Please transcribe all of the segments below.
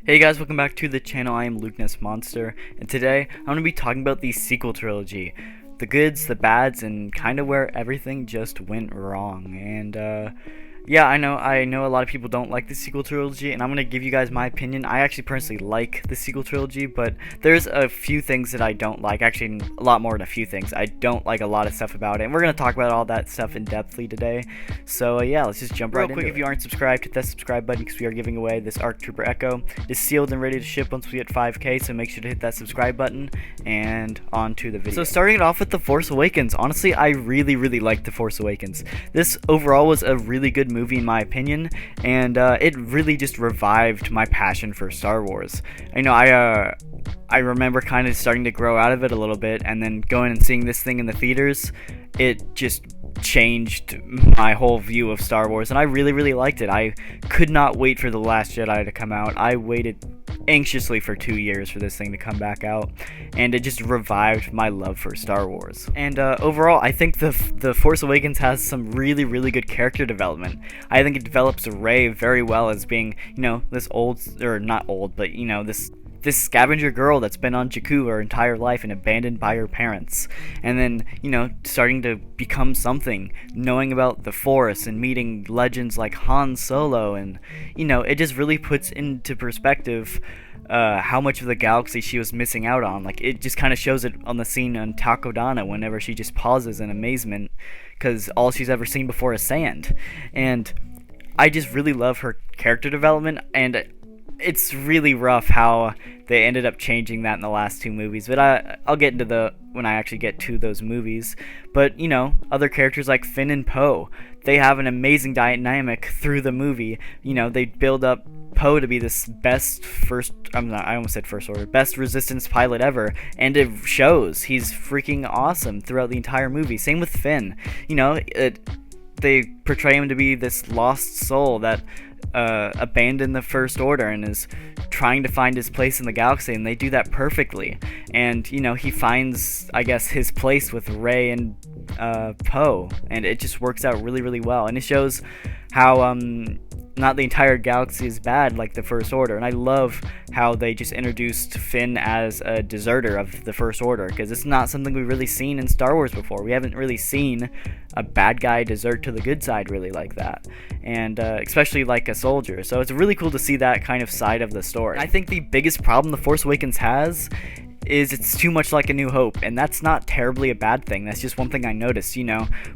Hey guys, welcome back to the channel. I am Lukeness Monster, and today I'm going to be talking about the sequel trilogy. The goods, the bads, and kind of where everything just went wrong. And yeah, I know a lot of people don't like the sequel trilogy, and I'm going to give you guys my opinion. I actually personally like the sequel trilogy, but there's a few things that I don't like. Actually, a lot more than a few things. I don't like a lot of stuff about it, and we're going to talk about all that stuff in depthly today. So yeah, let's just jump right into it. Real quick, if you aren't subscribed, hit that subscribe button because we are giving away this ARC Trooper Echo. It's sealed and ready to ship once we hit 5k, so make sure to hit that subscribe button, and on to the video. So starting it off with The Force Awakens, honestly, I really liked The Force Awakens. This overall was a really good movie in my opinion, and it really just revived my passion for Star Wars. I remember kind of starting to grow out of it a little bit, and then going and seeing this thing in the theaters, it just changed my whole view of Star Wars, and I really liked it. I could not wait for The Last Jedi to come out. I waited anxiously for 2 years for this thing to come back out, and it just revived my love for Star Wars. And overall, I think the Force Awakens has some really good character development. I think it develops Rey very well as being, this old, or not old, but this scavenger girl that's been on Jakku her entire life and abandoned by her parents, and then starting to become something, knowing about the Force and meeting legends like Han Solo, and it just really puts into perspective how much of the galaxy she was missing out on. Like, it just kind of shows it on the scene on Takodana whenever she just pauses in amazement because all she's ever seen before is sand. And I just really love her character development, and it's really rough how they ended up changing that in the last two movies, but I'll get into when I actually get to those movies. But other characters like Finn and Poe, they have an amazing dynamic through the movie. They build up Poe to be this best resistance pilot ever, and it shows. He's freaking awesome throughout the entire movie. Same with Finn. They portray him to be this lost soul that abandoned the First Order and is trying to find his place in the galaxy, and they do that perfectly. And he finds, I guess, his place with Rey and Poe, and it just works out really well. And it shows how not the entire galaxy is bad like the First Order. And I love how they just introduced Finn as a deserter of the First Order, because it's not something we've really seen in Star Wars before. We haven't really seen a bad guy desert to the good side really like that, and especially like a soldier. So it's really cool to see that kind of side of the story. I think the biggest problem The Force Awakens has is it's too much like A New Hope, and that's not terribly a bad thing. That's just one thing I noticed,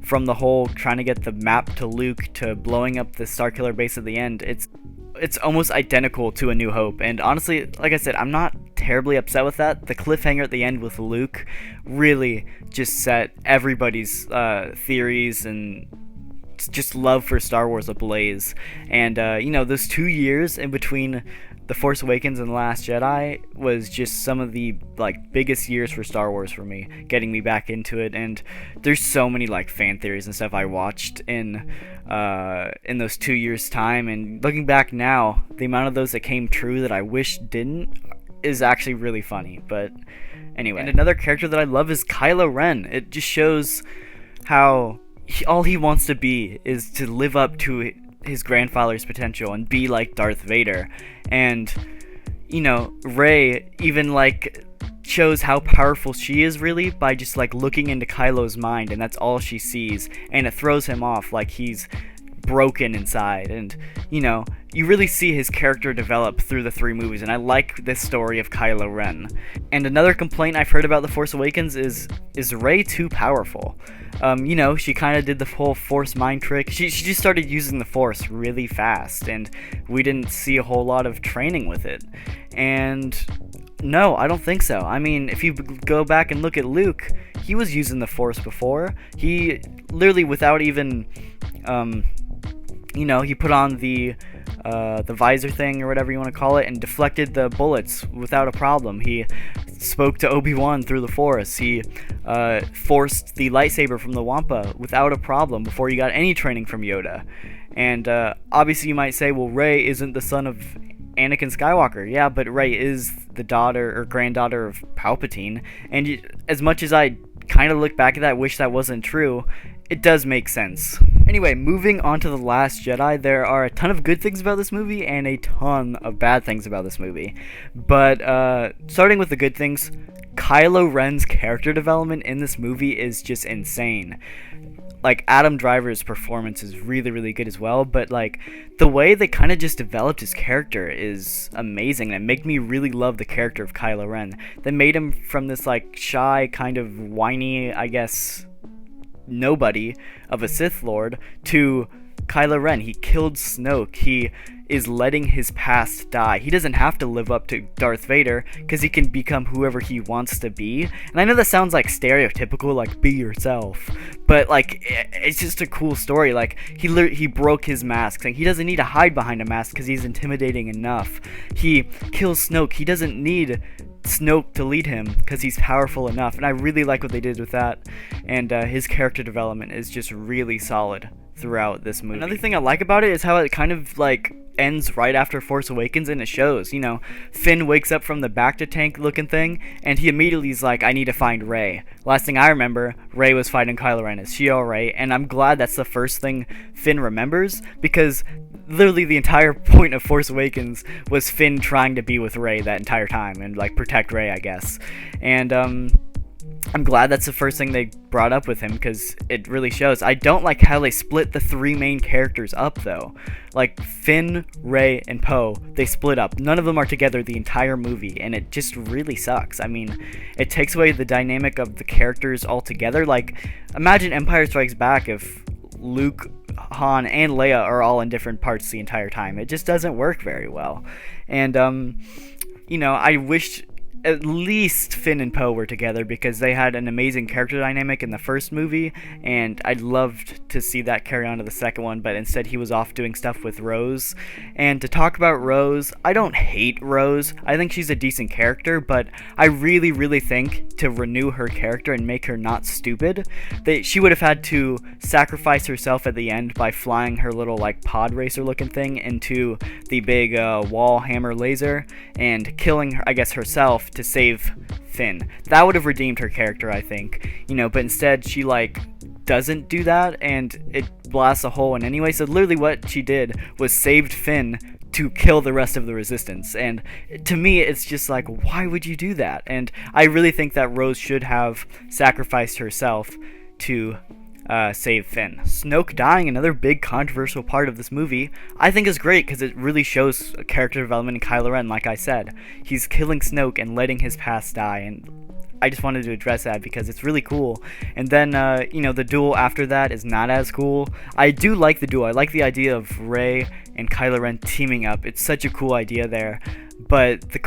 from the whole trying to get the map to Luke to blowing up the Starkiller base at the end. It's almost identical to A New Hope, and honestly, like I said, I'm not terribly upset with that. The cliffhanger at the end with Luke really just set everybody's theories and just love for Star Wars ablaze. And those 2 years in between The Force Awakens and The Last Jedi was just some of the biggest years for Star Wars for me, getting me back into it. And there's so many fan theories and stuff I watched in those 2 years time, and looking back now, the amount of those that came true that I wish didn't is actually really funny. But anyway, and another character that I love is Kylo Ren. It just shows how all he wants to be is to live up to his grandfather's potential and be like Darth Vader. And Rey even shows how powerful she is really by just looking into Kylo's mind, and that's all she sees, and it throws him off like he's broken inside. And you really see his character develop through the 3 movies, and I like this story of Kylo Ren. And another complaint I've heard about The Force Awakens is Rey too powerful? She kind of did the whole Force mind trick. She just started using the Force really fast, and we didn't see a whole lot of training with it. And no, I don't think so. I mean, if you go back and look at Luke, he was using the Force before. He literally, without even he put on the visor thing, or whatever you want to call it, and deflected the bullets without a problem. He spoke to Obi-Wan through the Force. He forced the lightsaber from the Wampa without a problem before he got any training from Yoda. And obviously you might say, well, Rey isn't the son of Anakin Skywalker. Yeah, but Rey is the daughter or granddaughter of Palpatine. And as much as I kind of look back at that, wish that wasn't true, it does make sense. Anyway, moving on to The Last Jedi, there are a ton of good things about this movie and a ton of bad things about this movie. But starting with the good things, Kylo Ren's character development in this movie is just insane. Like, Adam Driver's performance is really, really good as well, but like the way they kind of just developed his character is amazing, and it made me really love the character of Kylo Ren. They made him from this like shy, kind of whiny, I guess, nobody of a Sith Lord to Kylo Ren. He killed Snoke. He is letting his past die. He doesn't have to live up to Darth Vader because he can become whoever he wants to be. And I know that sounds like stereotypical, like be yourself, but like it's just a cool story. Like he broke his mask. Like, he doesn't need to hide behind a mask because he's intimidating enough. He kills Snoke. He doesn't need Snoke to lead him because he's powerful enough. And I really like what they did with that. And his character development is just really solid throughout this movie. Another thing I like about it is how it kind of like ends right after Force Awakens, and it shows, you know, Finn wakes up from the Bacta tank looking thing, and he immediately is like, I need to find Rey. Last thing I remember, Rey was fighting Kylo Ren. Is she alright? And I'm glad that's the first thing Finn remembers, because literally the entire point of Force Awakens was Finn trying to be with Rey that entire time and like protect Rey, I guess. And I'm glad that's the first thing they brought up with him, because it really shows. I don't like how they split the three main characters up, though. Like, Finn, Rey, and Poe, they split up. None of them are together the entire movie, and it just really sucks. I mean, it takes away the dynamic of the characters altogether. Like, imagine Empire Strikes Back if Luke, Han, and Leia are all in different parts the entire time. It just doesn't work very well. And, you know, I wish at least Finn and Poe were together, because they had an amazing character dynamic in the first movie, and I'd loved to see that carry on to the second one, but instead he was off doing stuff with Rose. And to talk about Rose, I don't hate Rose. I think she's a decent character, but I really, really think to renew her character and make her not stupid, she would have had to sacrifice herself at the end by flying her little like pod racer looking thing into the big wall hammer laser and killing her, I guess, herself to save Finn. That would have redeemed her character, I think. You know, but instead she like doesn't do that, and it blasts a hole in anyway. So literally what she did was saved Finn to kill the rest of the Resistance. And to me, it's just like, why would you do that? And I really think that Rose should have sacrificed herself to save Finn. Snoke dying, another big controversial part of this movie, I think is great, because it really shows character development in Kylo Ren. Like I said, he's killing Snoke and letting his past die, and I just wanted to address that because it's really cool. And then, you know, the duel after that is not as cool. I do like the duel. I like the idea of Rey and Kylo Ren teaming up. It's such a cool idea there. But the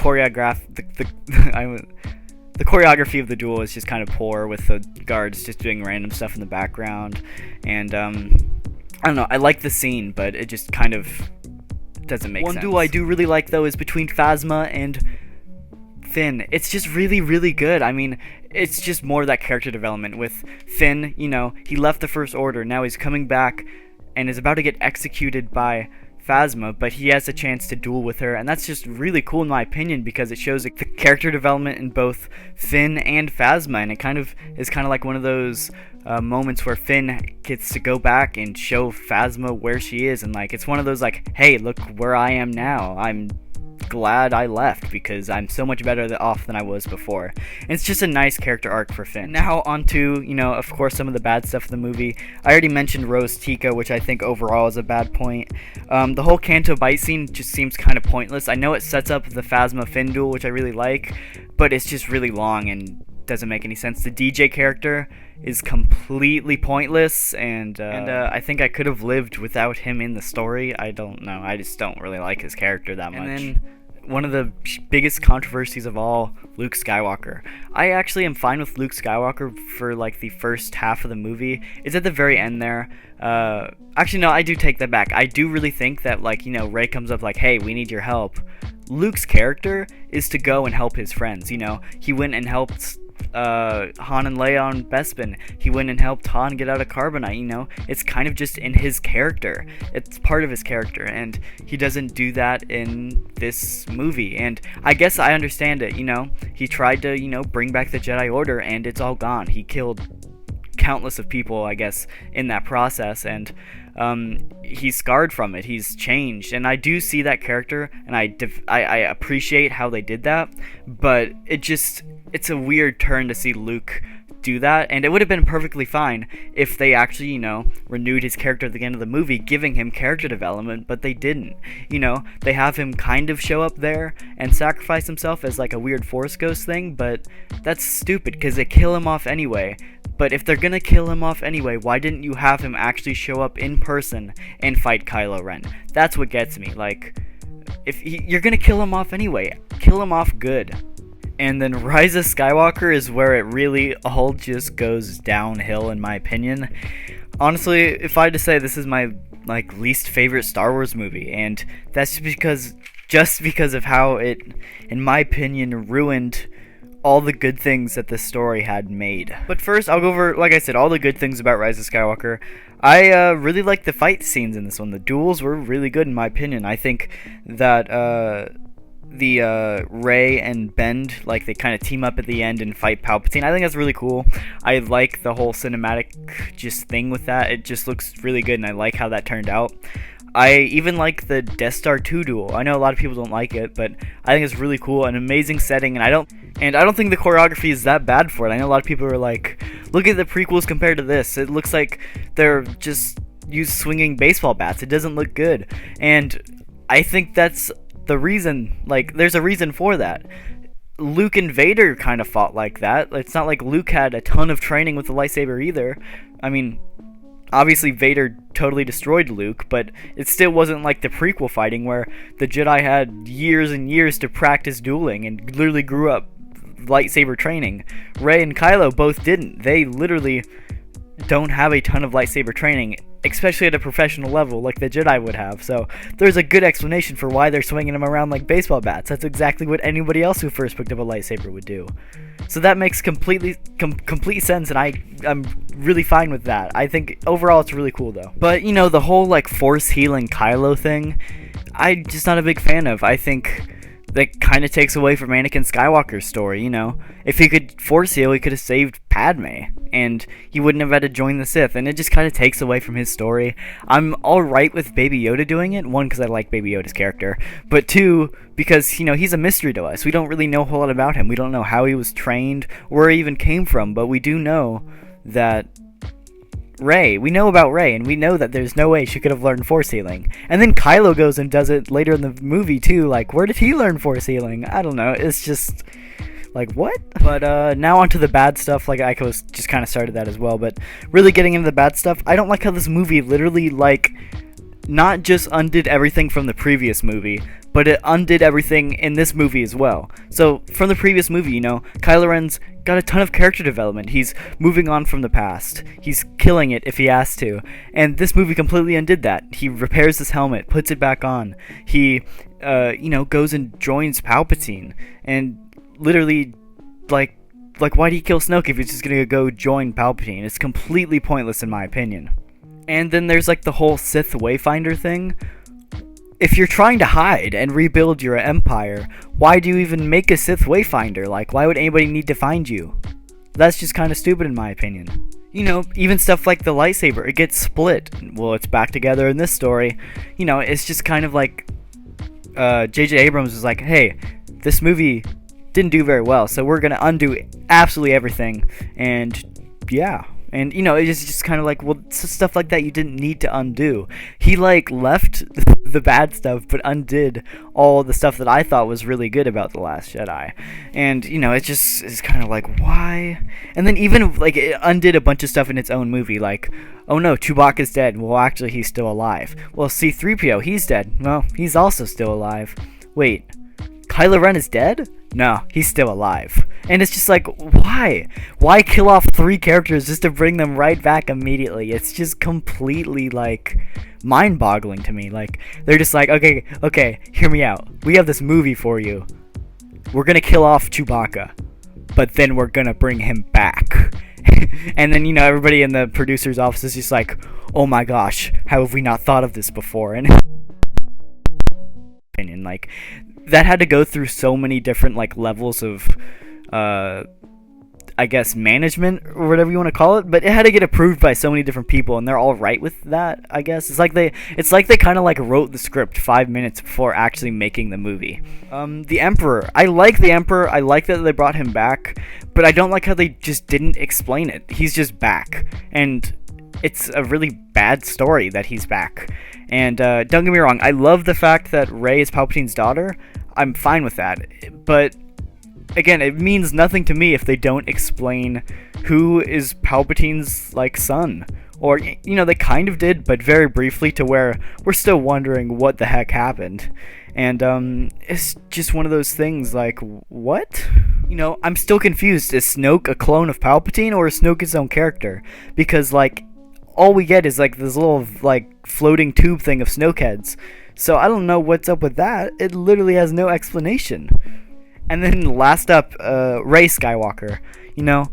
the choreography of the duel is just kind of poor, with the guards just doing random stuff in the background. And, I don't know, I like the scene, but it just kind of doesn't make sense. One duel I do really like, though, is between Phasma and Finn. It's just really, really good. I mean, it's just more of that character development with Finn. You know, he left the First Order, now he's coming back and is about to get executed by Phasma, but he has a chance to duel with her, and that's just really cool in my opinion, because it shows the character development in both Finn and Phasma, and it kind of is like one of those moments where Finn gets to go back and show Phasma where she is, and like it's one of those like, hey, look where I am now. I'm glad I left because I'm so much better off than I was before. And it's just a nice character arc for Finn. Now on to, you know, of course, some of the bad stuff in the movie. I already mentioned Rose Tico, which I think overall is a bad point. The whole Canto Bight scene just seems kind of pointless. I know it sets up the Phasma Finn duel, which I really like, but it's just really long and doesn't make any sense. The DJ character is completely pointless, and I think I could have lived without him in the story. I don't know. I just don't really like his character that much. And then one of the biggest controversies of all, Luke Skywalker. I actually am fine with Luke Skywalker for like the first half of the movie. It's at the very end there. Actually, no, I do take that back. I do really think that, like, you know, Rey comes up like, hey, we need your help. Luke's character is to go and help his friends. You know, he went and helped Han and Leia on Bespin. He went and helped Han get out of Carbonite. You know, it's kind of just in his character. It's part of his character, and he doesn't do that in this movie. And I guess I understand it. You know, he tried to, you know, bring back the Jedi Order, and it's all gone. He killed countless of people, I guess, in that process, and he's scarred from it. He's changed, and I do see that character, and I appreciate how they did that, but it's a weird turn to see Luke do that, and it would have been perfectly fine if they actually, renewed his character at the end of the movie, giving him character development, but they didn't. They have him kind of show up there and sacrifice himself as like a weird Force ghost thing, but that's stupid because they kill him off anyway. But if they're gonna kill him off anyway, why didn't you have him actually show up in person and fight Kylo Ren? That's what gets me. Like, you're gonna kill him off anyway, kill him off good. And then Rise of Skywalker is where it really all just goes downhill, in my opinion. Honestly, if I had to say, this is my least favorite Star Wars movie, and that's just because of how it, in my opinion, ruined all the good things that the story had made. But first, I'll go over, like I said, all the good things about Rise of Skywalker. I really like the fight scenes in this one. The duels were really good, in my opinion. I think that the Rey and Bend, they kind of team up at the end and fight Palpatine. I think that's really cool. I like the whole cinematic just thing with that. It just looks really good, and I like how that turned out. I even like the Death Star 2 duel. I know a lot of people don't like it, but I think it's really cool, an amazing setting, and I don't think the choreography is that bad for it. I know a lot of people are like, look at the prequels compared to this. It looks like they're just used swinging baseball bats. It doesn't look good, and I think that's the reason. There's a reason for that. Luke and Vader kind of fought like that. It's not like Luke had a ton of training with the lightsaber either. I mean, obviously Vader totally destroyed Luke, but it still wasn't like the prequel fighting where the Jedi had years and years to practice dueling and literally grew up lightsaber training. Rey and Kylo both didn't. They literally don't have a ton of lightsaber training, especially at a professional level like the Jedi would have. So there's a good explanation for why they're swinging them around like baseball bats. That's exactly what anybody else who first picked up a lightsaber would do. So that makes complete sense, and I'm really fine with that. I think overall it's really cool though. But the whole Force healing Kylo thing, I'm just not a big fan of. I think that kind of takes away from Anakin Skywalker's story. If he could Force heal, he could have saved Padme, and he wouldn't have had to join the Sith, and it just kind of takes away from his story. I'm alright with Baby Yoda doing it, one, because I like Baby Yoda's character, but two, because, he's a mystery to us. We don't really know a whole lot about him. We don't know how he was trained, where he even came from, but we do know that we know about Rey, and we know that there's no way she could have learned Force healing. And then Kylo goes and does it later in the movie too. Where did he learn Force healing? I don't know. It's just what? But now onto the bad stuff. I was just kind of started that as well. But really getting into the bad stuff, I don't like how this movie literally not just undid everything from the previous movie, but it undid everything in this movie as well. So, from the previous movie, Kylo Ren's got a ton of character development. He's moving on from the past. He's killing it if he has to. And this movie completely undid that. He repairs his helmet, puts it back on. He, goes and joins Palpatine. And literally, why'd he kill Snoke if he's just gonna go join Palpatine? It's completely pointless in my opinion. And then there's the whole Sith Wayfinder thing. If you're trying to hide and rebuild your empire, why do you even make a Sith Wayfinder? Why would anybody need to find you? That's just kind of stupid in my opinion. Even stuff like the lightsaber, it gets split. Well, it's back together in this story. It's just kind of J.J. Abrams was like, hey, this movie didn't do very well, so we're gonna undo absolutely everything, and yeah. And, it's just kind of well, stuff like that you didn't need to undo. He, left the bad stuff, but undid all the stuff that I thought was really good about The Last Jedi. And, it just is kind of why? And then even, it undid a bunch of stuff in its own movie, oh no, Chewbacca's dead. Well, actually, he's still alive. Well, C-3PO, he's dead. Well, he's also still alive. Wait, Kylo Ren is dead? No, he's still alive. And it's just why? Why kill off 3 characters just to bring them right back immediately? It's just completely, mind-boggling to me. They're just okay, hear me out. We have this movie for you. We're gonna kill off Chewbacca, but then we're gonna bring him back. And then, everybody in the producer's office is just oh my gosh, how have we not thought of this before? And opinion, that had to go through so many different levels of I guess, management or whatever you want to call it, but it had to get approved by so many different people, and they're all right with that, I guess. It's like they kind of like wrote the script 5 minutes before actually making the movie. The Emperor. I like the Emperor. I like that they brought him back, but I don't like how they just didn't explain it. He's just back, and it's a really bad story that he's back. And don't get me wrong, I love the fact that Rey is Palpatine's daughter. I'm fine with that, but again, it means nothing to me if they don't explain who is Palpatine's, like, son. Or, you know, they kind of did, but very briefly, to where we're still wondering what the heck happened. And, it's just one of those things, like, what? You know, I'm still confused. Is Snoke a clone of Palpatine, or is Snoke his own character? Because, like, all we get is, like, this little, like, floating tube thing of Snoke heads. So I don't know what's up with that. It literally has no explanation. And then last up, Rey Skywalker. You know,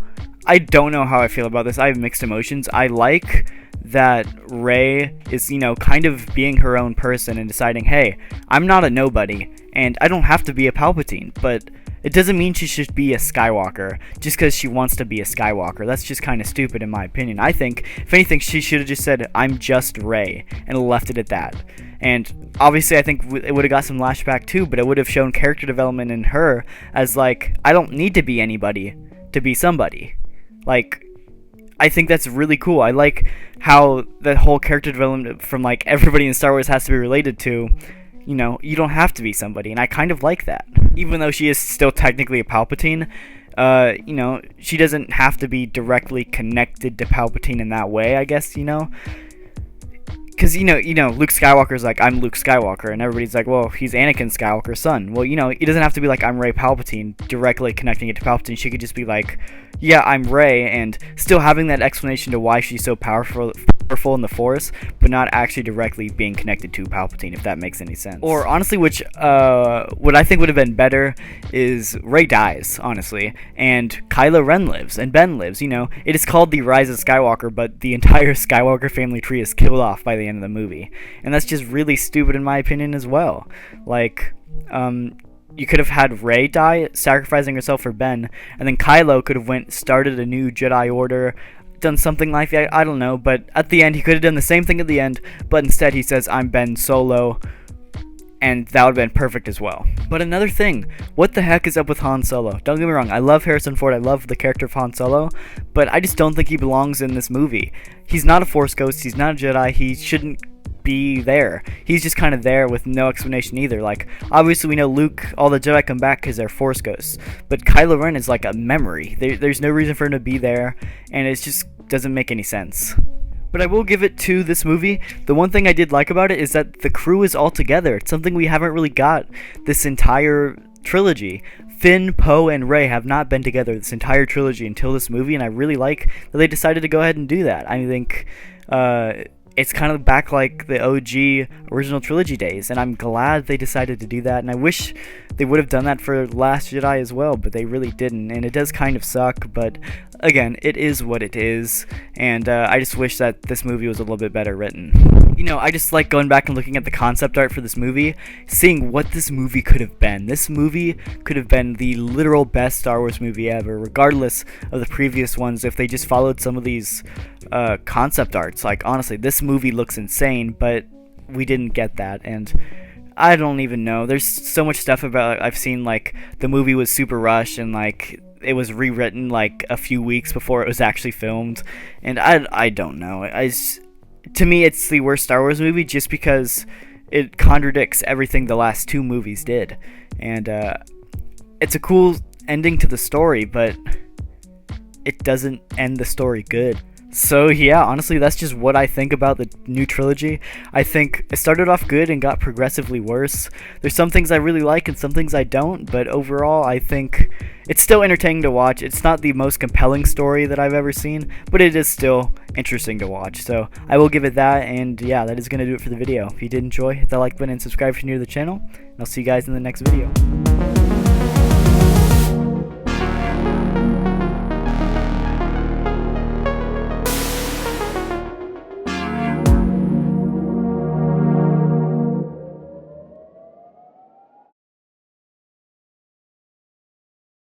I don't know how I feel about this. I have mixed emotions. I like that Rey is, you know, kind of being her own person and deciding, hey, I'm not a nobody, and I don't have to be a Palpatine, but it doesn't mean she should be a Skywalker just because she wants to be a Skywalker. That's just kind of stupid in my opinion. I think, if anything, she should have just said, I'm just Rey, and left it at that. And obviously I think it would have got some flashback too, but it would have shown character development in her as, like, I don't need to be anybody to be somebody. Like, I think that's really cool. I like how the whole character development from, like, everybody in Star Wars has to be related to, you know, you don't have to be somebody, and I kind of like that. Even though she is still technically a Palpatine, you know, she doesn't have to be directly connected to Palpatine in that way, I guess, you know. Because, you know, Luke Skywalker's like, I'm Luke Skywalker, and everybody's like, well, he's Anakin Skywalker's son. Well, you know, he doesn't have to be like, I'm Rey Palpatine, directly connecting it to Palpatine. She could just be like, yeah, I'm Rey, and still having that explanation to why she's so powerful in the Force, but not actually directly being connected to Palpatine, if that makes any sense. Or, honestly, what I think would have been better is Rey dies, honestly, and Kylo Ren lives, and Ben lives, you know. It is called The Rise of Skywalker, but the entire Skywalker family tree is killed off by the end of the movie. And that's just really stupid in my opinion as well. Like, you could have had Rey die, sacrificing herself for Ben, and then Kylo could have started a new Jedi Order, done something like that, I don't know, but at the end, he could have done the same thing at the end, but instead he says, I'm Ben Solo, and that would have been perfect as well. But another thing, what the heck is up with Han Solo? Don't get me wrong, I love Harrison Ford, I love the character of Han Solo, but I just don't think he belongs in this movie. He's not a Force ghost, he's not a Jedi, he shouldn't be there. He's just kind of there with no explanation either. Like, obviously we know Luke, all the Jedi come back because they're Force ghosts, but Kylo Ren is like a memory. There's no reason for him to be there, and it just doesn't make any sense. But I will give it to this movie. The one thing I did like about it is that the crew is all together. It's something we haven't really got this entire trilogy. Finn, Poe, and Rey have not been together this entire trilogy until this movie, and I really like that they decided to go ahead and do that. I think it's kind of back like the OG original trilogy days, and I'm glad they decided to do that, and I wish they would have done that for Last Jedi as well, but they really didn't, and it does kind of suck, but again, it is what it is, and I just wish that this movie was a little bit better written. You know, I just like going back and looking at the concept art for this movie, seeing what this movie could have been. This movie could have been the literal best Star Wars movie ever, regardless of the previous ones, if they just followed some of these concept arts. Like, honestly, this movie looks insane, but we didn't get that, and I don't even know. There's so much stuff about, I've seen, like, the movie was super rushed, and, like, it was rewritten, like, a few weeks before it was actually filmed, and I don't know. To me, it's the worst Star Wars movie just because it contradicts everything the last two movies did, and it's a cool ending to the story, but it doesn't end the story good. So yeah, honestly, that's just what I think about the new trilogy. I think it started off good and got progressively worse. There's some things I really like and some things I don't, but overall I think it's still entertaining to watch. It's not the most compelling story that I've ever seen, but it is still interesting to watch. So I will give it that, and yeah, that is going to do it for the video. If you did enjoy, hit the like button and subscribe if you're new to the channel, and I'll see you guys in the next video.